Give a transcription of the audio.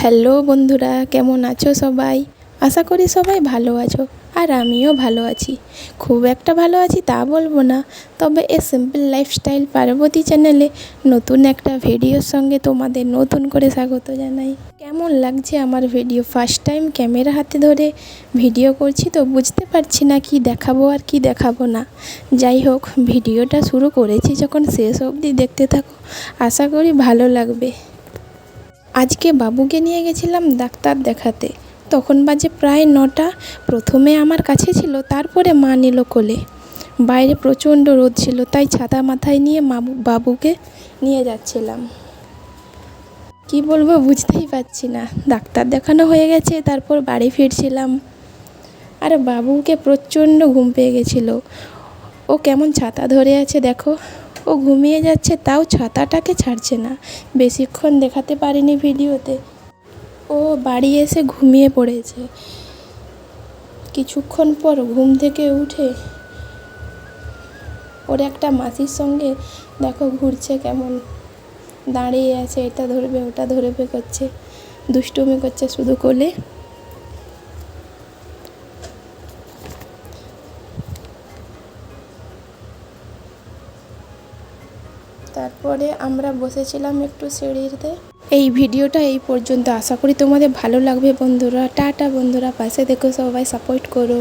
Hello বন্ধুরা, কেমন আছো সবাই? আশা করি সবাই ভালো আছো, আর আমিও ভালো আছি। খুব একটা ভালো আছি তা বলবো না, তবে এ সিম্পল লাইফস্টাইল পার্বতী চ্যানেলে নতুন একটা ভিডিওর সঙ্গে তোমাদের নতুন করে স্বাগত জানাই। কেমন লাগছে আমার ভিডিও? ফার্স্ট টাইম ক্যামেরা হাতে ধরে ভিডিও করছি, তো বুঝতে পারছি না কি দেখাবো আর কি দেখাবো না। যাই হোক, ভিডিওটা শুরু করেছি যখন শেষ অবধি দেখতে থাকো, আশা করি ভালো লাগবে। আজকে বাবুকে নিয়ে গেছিলাম ডাক্তার দেখাতে। তখন বাজে প্রায় 9টা। প্রথমে আমার কাছে ছিল, তারপরে মা নিল কোলে। বাইরে প্রচণ্ড রোদ ছিল, তাই ছাতা মাথায় নিয়ে বাবুকে নিয়ে যাচ্ছিলাম। কি বলবো বুঝতেই পারছি না। ডাক্তার দেখানো হয়ে গেছে, তারপর বাড়ি ফিরছিলাম। আর বাবুকে প্রচণ্ড ঘুম পেয়ে গেছিলো। ও কেমন ছাতা ধরে আছে দেখো। ও ঘুমিয়ে যাচ্ছে, তাও ছাতাটাকে ছাড়ছে না। বেশিক্ষণ দেখাতে পারিনি ভিডিওতে। ও বাড়ি এসে ঘুমিয়ে পড়েছে। কিছুক্ষণ পর ঘুম থেকে উঠে ওর একটা মাসির সঙ্গে দেখো ঘুরছে, কেমন দাঁড়িয়ে আছে, এটা ধরবে ওটা ধরবে করছে, দুষ্টুমি করছে শুধু কোলে। তারপরে আমরা বসেছিলাম একটু সিঁড়িতে। এই ভিডিওটা এই পর্যন্ত। আশা করি তোমাদের ভালো লাগবে বন্ধুরা। টাটা বন্ধুরা, পাশে দেখো, সবাই সাপোর্ট করো।